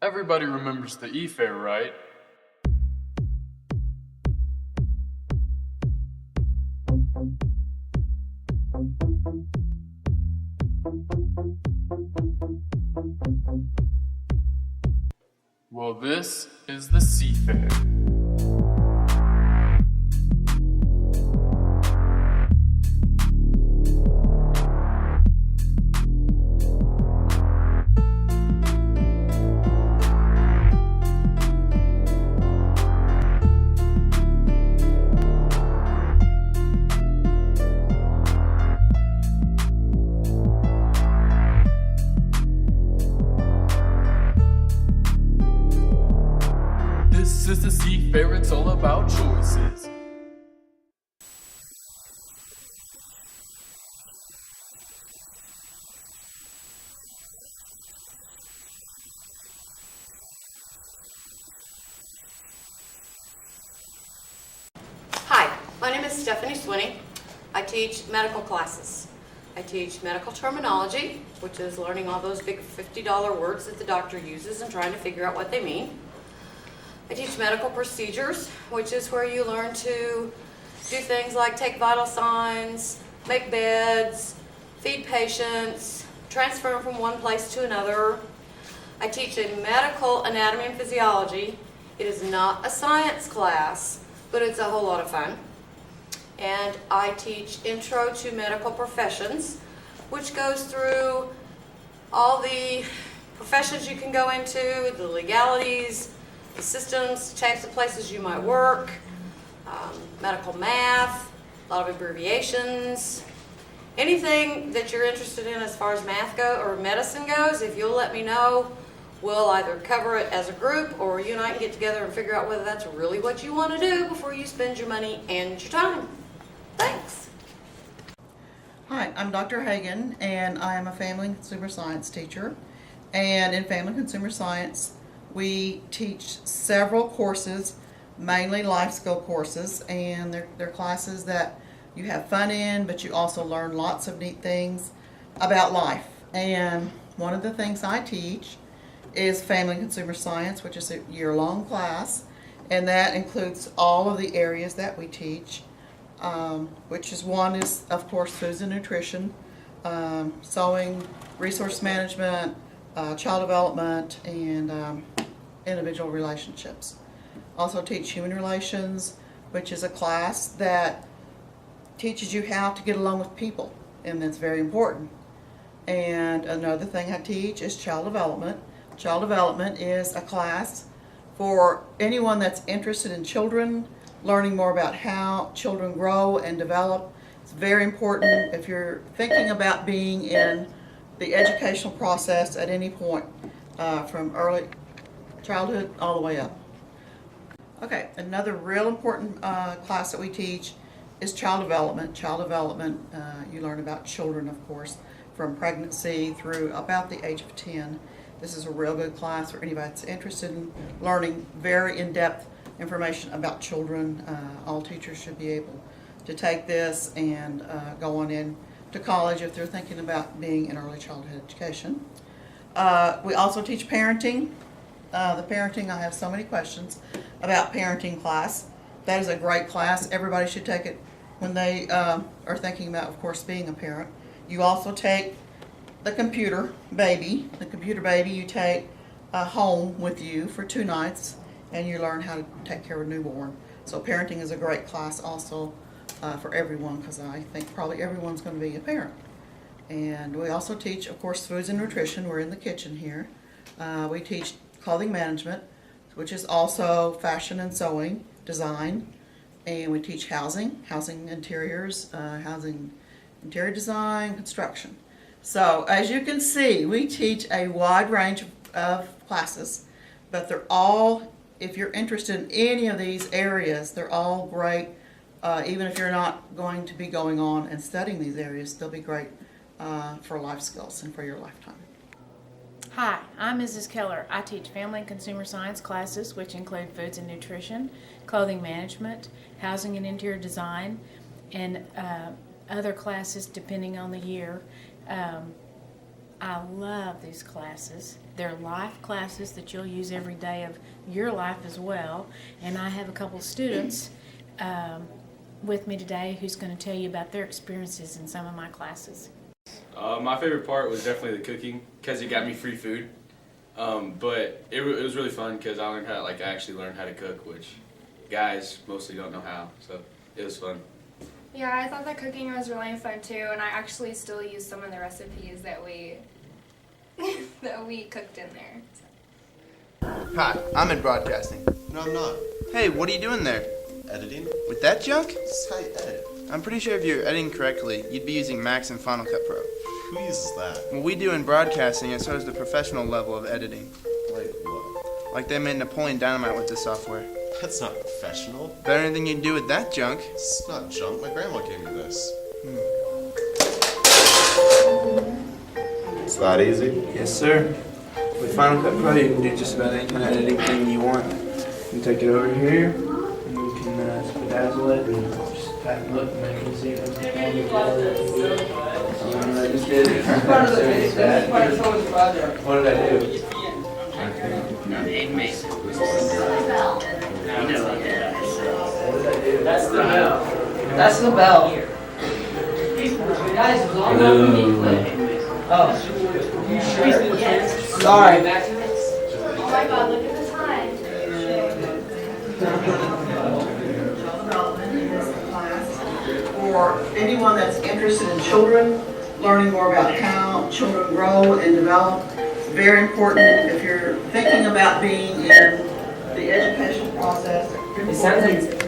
Everybody remembers the E-Fair, right? Well, this is the C-Fair. This is the C-Fair, it's all about choices. Hi, my name is Stephanie Swinney. I teach medical classes. I teach medical terminology, which is learning all those big $50 words that the doctor uses and trying to figure out what they mean. I teach medical procedures, which is where you learn to do things like take vital signs, make beds, feed patients, transfer them from one place to another. I teach a medical anatomy and physiology. It is not a science class, but it's a whole lot of fun. And I teach Intro to Medical Professions, which goes through all the professions you can go into, the legalities, the systems, types of places you might work, medical math, a lot of abbreviations. Anything that you're interested in as far as math or medicine goes, if you'll let me know, we'll either cover it as a group or you and I can get together and figure out whether that's really what you want to do before you spend your money and your time. Thanks. Hi, I'm Dr. Hagan, and I am a family and consumer science teacher. And in family and consumer science, we teach several courses, mainly life skill courses, and they're classes that you have fun in, but you also learn lots of neat things about life. And one of the things I teach is family and consumer science, which is a year-long class, and that includes all of the areas that we teach, which is one is, of course, foods and nutrition, sewing, resource management, child development, and individual relationships. Also teach human relations, which is a class that teaches you how to get along with people, and that's very important. And another thing I teach is child development. Child development is a class for anyone that's interested in children, learning more about how children grow and develop. It's very important if you're thinking about being in the educational process at any point, from early childhood all the way up. Okay, another real important class that we teach is child development. Child development, you learn about children, of course, from pregnancy through about the age of 10. This is a real good class for anybody that's interested in learning very in-depth information about children. All teachers should be able to take this and go on in to college if they're thinking about being in early childhood education. We also teach parenting. The parenting, I have so many questions about parenting class. That is a great class. Everybody should take it when they are thinking about, of course, being a parent. You also take the computer baby. The computer baby you take home with you for 2 nights, and you learn how to take care of a newborn. So parenting is a great class also for everyone, because I think probably everyone's going to be a parent. And we also teach, of course, foods and nutrition. We're in the kitchen here. We teach clothing management, which is also fashion and sewing, design, and we teach housing interiors, housing interior design, construction. So as you can see, we teach a wide range of classes, but they're all, if you're interested in any of these areas, they're all great. Even if you're not going to be going on and studying these areas, they'll be great for life skills and for your lifetime. Hi, I'm Mrs. Keller. I teach family and consumer science classes, which include foods and nutrition, clothing management, housing and interior design, and other classes depending on the year. I love these classes. They're life classes that you'll use every day of your life as well. And I have a couple students with me today who's going to tell you about their experiences in some of my classes. My favorite part was definitely the cooking because it got me free food. But it was really fun because I learned I actually learned how to cook, which guys mostly don't know how. So it was fun. Yeah, I thought that cooking was really fun too, and I actually still use some of the recipes that we that we cooked in there. Hi, I'm in broadcasting. No, I'm not. Hey, what are you doing there? Editing? With that junk? This is how you edit. I'm pretty sure if you're editing correctly, you'd be using Max and Final Cut Pro. Who uses that? What we do in broadcasting is so is the professional level of editing. Like what? Like they made Napoleon Dynamite with this software. That's not professional. Better than anything you can do with that junk. It's not junk. My grandma gave me this. It's that easy? Yes, sir. With Final Cut Pro, you can do just about any kind of editing thing you want. You can take it over here, and you can bedazzle it, and just tighten look and make it see it. I just did it. What did I do? That's the bell. That's the bell. Guys, was on that Oh. Sorry. Oh my God! Look at the time. For anyone that's interested in children, learning more about how children grow and develop. Very important if you're thinking about being in the education process. It sounds like